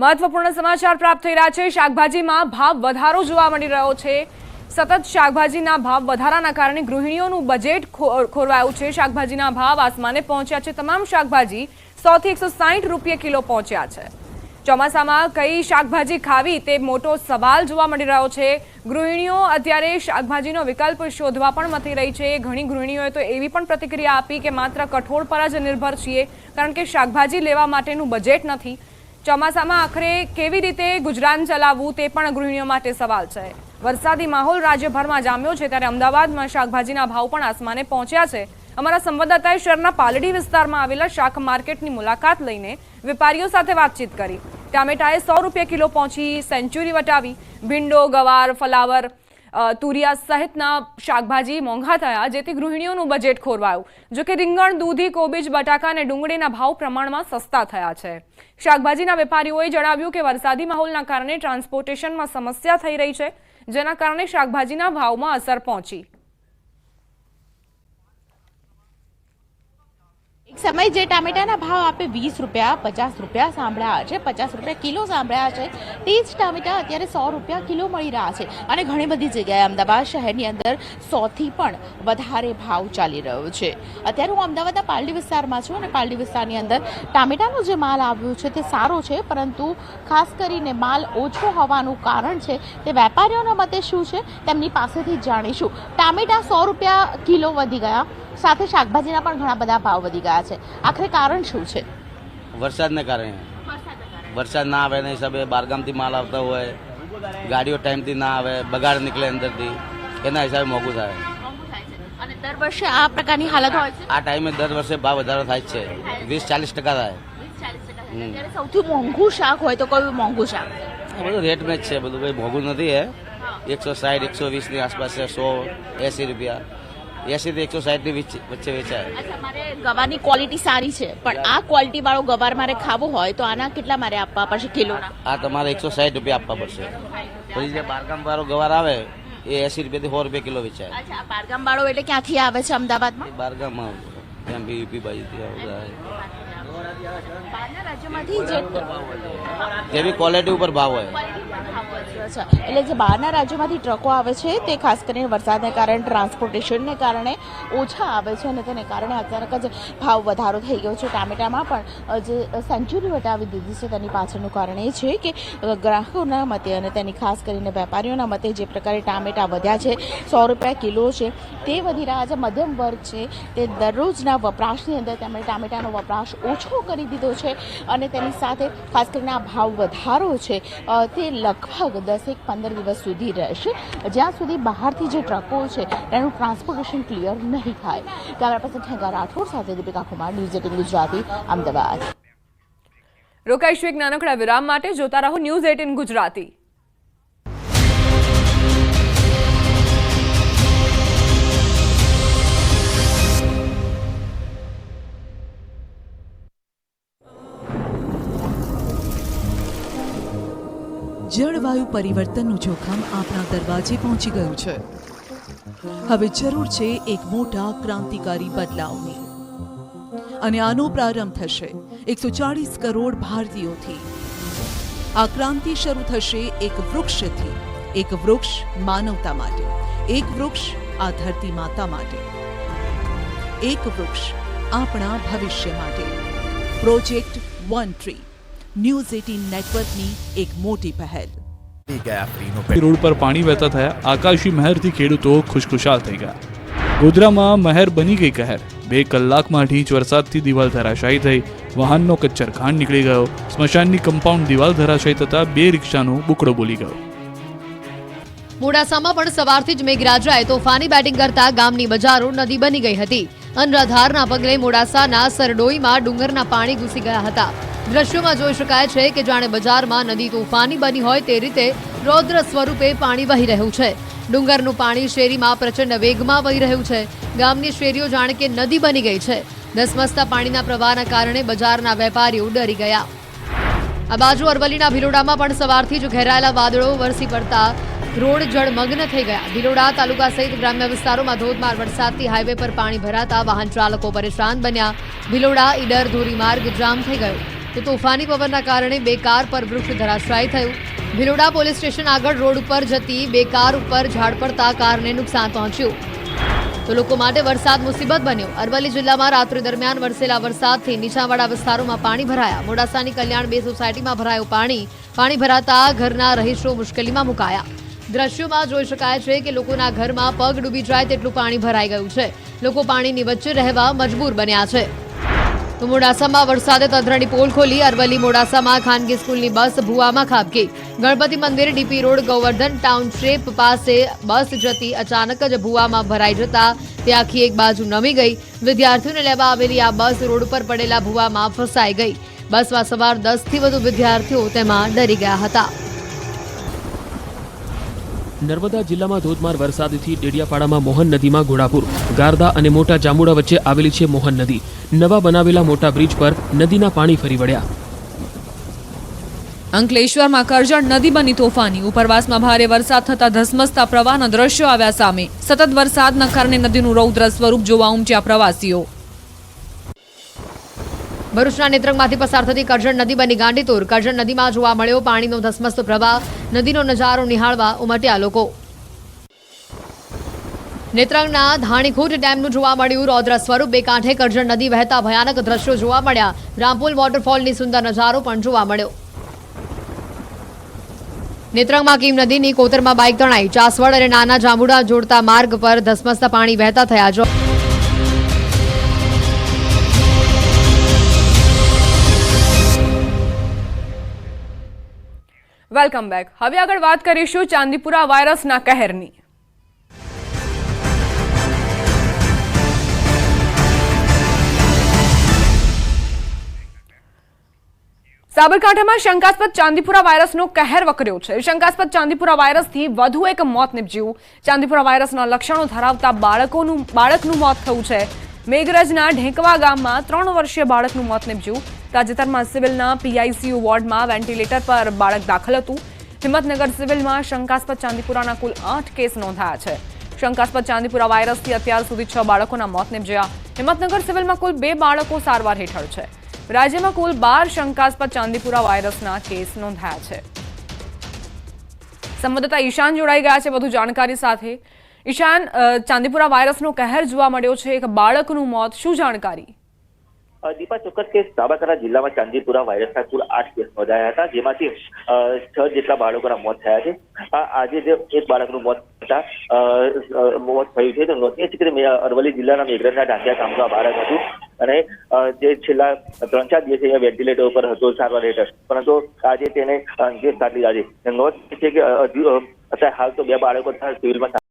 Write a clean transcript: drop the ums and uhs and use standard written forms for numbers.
મહત્વપૂર્ણ સમાચાર પ્રાપ્ત થઈ રહ્યા છે। શાકભાજીમાં ભાવ વધારો જોવા મળી રહ્યો છે। સતત શાકભાજીના ભાવ વધારાના કારણે ગૃહિણીઓનું બજેટ ખોરવાયું છે। શાકભાજીના ભાવ આસમાને પહોંચ્યા છે। તમામ શાકભાજી 100 થી 160 રૂપિયા કિલો પહોંચ્યા છે। ચોમાસામાં કઈ શાકભાજી ખાવી તે મોટો સવાલ જોવા મળી રહ્યો છે। ગૃહિણીઓ અત્યારે શાકભાજીનો વિકલ્પ શોધવા પણ મથી રહી છે। ઘણી ગૃહિણીઓએ તો એવી પણ પ્રતિક્રિયા આપી કે માત્ર કઠોળ પર જ નિર્ભર છીએ, કારણ કે શાકભાજી લેવા માટેનું બજેટ નથી। ચોમાસામાં આખરે કેવી રીતે ગુજરાન ચલાવવું તે પણ ગૃહિણીઓ માટે સવાલ છે। વરસાદી માહોલ રાજ્યભરમાં જામ્યો છે, ત્યારે અમદાવાદમાં શાકભાજીના ભાવ પણ આસમાને પહોંચ્યા છે। અમારા સંવાદદાતાએ શહેરના પાલડી વિસ્તારમાં આવેલા શાક માર્કેટની મુલાકાત લઈને વેપારીઓ સાથે વાતચીત કરી। ટામેટાએ 100 રૂપિયા કિલો પહોંચી સેન્ચુરી વટાવી। ભીંડો, ગવાર, ફલાવર, તુરિયા સહિતના શાકભાજી મોંઘા થયા, જેથી ગૃહિણીઓનું બજેટ ખોરવાયું। જોકે રીંગણ, દૂધી, કોબીજ, બટાકા અને ડુંગળીના ભાવ પ્રમાણમાં સસ્તા થયા છે। શાકભાજીના વેપારીઓએ જણાવ્યું કે વરસાદી માહોલના કારણે ટ્રાન્સપોર્ટેશનમાં સમસ્યા થઈ રહી છે, જેના કારણે શાકભાજીના ભાવમાં અસર પહોંચી। એક સમય જે ટામેટાના ભાવ આપે 20 રૂપિયા 50 રૂપિયા સાંભળ્યા છે, 50 રૂપિયા કિલો સાંભળ્યા છે, તે જ ટામેટા અત્યારે 100 રૂપિયા કિલો મળી રહ્યા છે। અને ઘણી બધી જગ્યાએ અમદાવાદ શહેરની અંદર 100 થી પણ વધારે ભાવ ચાલી રહ્યો છે। અત્યારે હું અમદાવાદના પાલડી વિસ્તારમાં છું અને પાલડી વિસ્તારની અંદર ટામેટાનો જે માલ આવ્યો છે તે સારો છે, પરંતુ ખાસ કરીને માલ ઓછો હોવાનું કારણ છે તે વેપારીઓના મતે શું છે તેમની પાસેથી જાણીશું। ટામેટા 100 રૂપિયા કિલો વધી ગયા, સાથે શાકભાજીના પણ ઘણા બધા ભાવ વધી ગયા છે। આખરે કારણ શું છે? વરસાદને કારણે। વરસાદ ના આવે એના હિસાબે બહારગામથી માલ આવતા હોય, ગાડીઓ ટાઈમથી ના આવે, બગાડ નીકળે અંદરથી, એના હિસાબે મોંઘું થાય। અને દર વર્ષે આ પ્રકારની હાલત હોય છે? આ ટાઈમે દર વર્ષે ભાવ વધારો થાય છે, 20-40% થાય। અત્યારે સૌથી મોંઘું શાક હોય તો કયું મોંઘું શાક? આ બધું રેટ મેચ છે, બધું કંઈ મોંઘું નથી હે। 160, 120 ની આસપાસ છે, 100, 80 રૂપિયા, 80 થી 160 ની વચ્ચે વેચાય। અચ્છા, મારે ગવારની ક્વોલિટી સારી છે, પણ આ ક્વોલિટી વાળો ગવાર મારે ખાવો હોય તો આના કેટલા મારે આપવા પડશે કિલોના? આ તમારે 160 રૂપિયા આપવા પડશે। પછી જે બારગામ વાળો ગવાર આવે એ 80 રૂપિયાથી 100 રૂપિયા કિલો વેચાય। અચ્છા, બારગામ વાળો એટલે ક્યાંથી આવે છે અમદાવાદમાં? બારગામમાં એમપી યુપી બાજુથી બહારના રાજ્યોમાંથી જેવી ક્વોલિટી ઉપર ભાવ હોય। અચ્છા, એટલે જે બહારના રાજ્યોમાંથી ટ્રકો આવે છે તે ખાસ કરીને વરસાદને કારણે, ટ્રાન્સપોર્ટેશનને કારણે ઓછા આવે છે અને તેને કારણે અચાનક જ ભાવ વધારો થઈ ગયો છે। ટામેટામાં પણ જે સેન્ચુરી વટાવી દીધી છે તેની પાછળનું કારણ એ છે કે ગ્રાહકોના મતે અને તેની ખાસ કરીને વેપારીઓના મતે જે પ્રકારે ટામેટા વધ્યા છે, 100 રૂપિયા કિલો છે, તે વધી રહ્યા છે। મધ્યમ વર્ગ છે તે દરરોજના વપરાશની અંદર તેમણે ટામેટાનો વપરાશ ઓછો કરી દીધો છે અને તેની સાથે ખાસ કરીને આ ભાવ વધારો છે તે લગભગ 10-15 દિવસ સુધી રહેશે, જ્યાં સુધી બહારથી જે ટ્રકો છે તેનું ટ્રાન્સપોર્ટેશન ક્લિયર નહીં થાય। કેમેરા પર્સન ઠેંગા રાઠોડ સાથે દીપિકા કુમાર, ન્યૂઝ 18 ગુજરાતી, અમદાવાદ। રોકાઈશું એક નાનકડા વિરામ માટે। જોતા રહો ન્યૂઝ 18 ગુજરાતી। જળવાયુ પરિવર્તનનું જોખમ આપણા દરવાજે પહોંચી ગયું છે। હવે જરૂર છે એક મોટા ક્રાંતિકારી બદલાવની, અને આનો પ્રારંભ થશે 140 કરોડ ભારતીયોથી। આ ક્રાંતિ શરૂ થશે એક વૃક્ષથી। એક વૃક્ષ માનવતા માટે, એક વૃક્ષ આ ધરતી માતા માટે, એક વૃક્ષ આપણા ભવિષ્ય માટે। પ્રોજેક્ટ વન ટ્રી, ન્યૂઝ 18 નેટવર્કની એક મોટી પહેલ। રોડ પર પાણી વહેતા થયા, આકાશી મહેરથી ખેડૂતો ખુશખુશાલ થઈ ગયા। ગોધરામાં મહેર બની ગઈ કહેર। 2 કલાકમાં 2 ઇંચ વરસાદથી દિવાલ ધરાશાયી થઈ, વાહનનો કચ્ચર ખાંડ નીકળી ગયો। સ્મશાનની કમ્પાઉન્ડ દિવાલ ધરાશાયી થતા 2 રિક્ષાનો બુકડો બોલી ગયો। મોડાસામાં પણ સવારથી જ મેઘરાજાએ તોફાની બેટિંગ કરતા ગામની બજારો નદી બની ગઈ હતી। અનરાધારના પગલે મોડાસાના સરડોઈમાં ડુંગરના પાણી ઘૂસી ગયા હતા। દ્રશ્યોમાં જોઈ શકાય છે કે જાણે બજારમાં નદી તોફાની બની હોય તે રીતે રૌદ્ર સ્વરૂપે પાણી વહી રહ્યું છે। ડુંગરનું પાણી શેરીમાં પ્રચંડ વેગમાં વહી રહ્યું છે। ગામની શેરીઓ જાણે કે નદી બની ગઈ છે। ધસમસતા પાણીના પ્રવાહના કારણે બજારના વેપારીઓ ડરી ગયા। આ બાજુ અરવલ્લીના ભિલોડામાં પણ સવારથી જ ઘેરાયેલા વાદળો વરસી પડતા રોડ જળમગ્ન થઈ ગયા। ભિલોડા તાલુકા સહિત ગ્રામ્ય વિસ્તારોમાં ધોધમાર વરસાદથી હાઈવે પર પાણી ભરાતા વાહન ચાલકો પરેશાન બન્યા। ભિલોડા ઈડર ધોરીમાર્ગ જામ થઈ ગયો। તો તોફાની પવનના કારણે બે કાર પર વૃક્ષ ધરાશાયી થયું. ભિલોડા પોલીસ સ્ટેશન આગળ રોડ ઉપર જતી બે કાર ઉપર ઝાડ પડતા કારને નુકસાન પહોંચ્યું. તો લોકો માટે વરસાદ મુસીબત બન્યો. અરવલ્લી જિલ્લામાં રાત્રિ દરમિયાન વરસેલા વરસાદથી નીચાણવાળા વિસ્તારોમાં પાણી ભરાયા. મોડાસાની કલ્યાણ 2 સોસાયટીમાં ભરાયું પાણી ભરાતા ઘરના રહીશો મુશ્કેલીમાં મુકાયા. દ્રશ્યોમાં જોઈ શકાય છે કે લોકોના ઘરમાં પગ ડૂબી જાય તેટલું પાણી ભરાઈ ગયું છે. લોકો પાણીની વચ્ચે રહેવા મજબૂર બન્યા છે. તો મોડાસામાં વરસાદે તંત્રની પોલ ખોલી. અરવલ્લી મોડાસામાં ખાનગી સ્કૂલની બસ ભૂવામાં ખાબકી. ગણપતિ મંદિર ડીપી રોડ ગોવર્ધન ટાઉનશીપ પાસે બસ જતી અચાનક જ ભૂવામાં ભરાઈ જતા તે આખી એક બાજુ નમી ગઈ. વિદ્યાર્થીઓને લેવા આવેલી આ બસ રોડ પર પડેલા ભૂવામાં ફસાઈ ગઈ. બસમાં સવાર 10 થી વધુ વિદ્યાર્થીઓ તેમાં ડરી ગયા હતા. નર્મદા જિલ્લામાં ધોધમાર વરસાદથી ડેડિયાપાડામાં મોહન નદીમાં ઘોડાપુર. ગારદા અને મોટા જાંબુડા વચ્ચે આવેલી છે મોહન નદી. નવા બનાવેલા મોટા બ્રિજ પર નદીના પાણી ફરી વળ્યા. અંકલેશ્વરમાં કરજણ નદી બની તોફાની. ઉપરવાસમાં ભારે વરસાદ થતા ધસમસતા પ્રવાહના દ્રશ્યો આવ્યા સામે. સતત વરસાદના કારણે નદીનું રૌદ્ર સ્વરૂપ જોવા ઉમટ્યા પ્રવાસીઓ. ભરૂચના નેત્રંગમાંથી પસાર થતી કરજણ નદી બની ગાંડીતુર. કરજણ નદીમાં જોવા મળ્યો પાણીનો ધસમસતો પ્રવાહ. નદીનો નજારો નિહાળવા ઉમટ્યા લોકો. નેત્રંગના ધાણીખોટ ડેમનું જોવા મળ્યું રૌદ્ર સ્વરૂપ. બે કાંઠે કરજણ નદી વહેતા ભયાનક દ્રશ્યો જોવા મળ્યા. રામપુલ વોટરફોલની સુંદર નજારો પણ જોવા મળ્યો. નેત્રંગમાં કીમ નદીની કોતરમાં બાઇક તણાઈ. ચાસવડ અને નાના જાંબુડા જોડતા માર્ગ પર ધસમસતા પાણી વહેતા થયા. Welcome back. હવે આગળ વાત કરીશું ચાંદીપુરા વાયરસના કહેરની. સાબરકાંઠામાં શંકાસ્પદ ચાંદીપુરા વાયરસનો કહેર વકર્યો છે. શંકાસ્પદ ચાંદીપુરા વાયરસથી વધુ એક મોત નીપજ્યું. ચાંદીપુરા વાયરસના લક્ષણો ધરાવતા બાળકનું મોત થયું છે. મેઘરજના ઢેકવા ગામમાં 3 વર્ષીય બાળકનું મોત નીપજ્યું. તાજેતરમાં સિવિલના PICU વોર્ડમાં વેન્ટિલેટર પર બાળક દાખલ હતું. હિંમતનગર સિવિલમાં શંકાસ્પદ ચાંદીપુરાના કુલ 8 કેસ નોંધાયા છે. શંકાસ્પદ ચાંદીપુરા વાયરસથી અત્યાર સુધી 6 બાળકોના મોત નીપજ્યા. હિંમતનગર સિવિલમાં કુલ 2 બાળકો સારવાર હેઠળ છે. રાજ્યમાં કુલ 12 શંકાસ્પદ ચાંદીપુરા વાયરસના કેસ નોંધાયા છે. સંવાદદાતા ઈશાન જોડાઈ ગયા છે વધુ જાણકારી સાથે. ઈશાન, ચાંદીપુરા વાયરસનો કહેર જોવા મળ્યો છે, એક બાળકનું મોત, શું જાણકારી? દીપા, ચોક્કસ કે સાબરકાંઠા જિલ્લામાં ચાંદીપુરા વાયરસના કુલ 8 કેસ નોંધાયા હતા, જેમાંથી 6 જેટલા બાળકોના મોત થયા છે. આજે જે એક બાળકનું મોત થયું છે તો નોંધનીય છે કે અરવલ્લી જિલ્લાના મેઘરજના ઢાંકિયા ગામનું બાળક હતું અને જે છેલ્લા 3-4 દિવસ અહીંયા વેન્ટિલેટર ઉપર હતો સારવાર હેઠળ, પરંતુ આજે તેને અંતિમ સાથ લીધા છે. નોંધ છે કે અત્યારે હાલ તો 2 બાળકો સિવિલમાં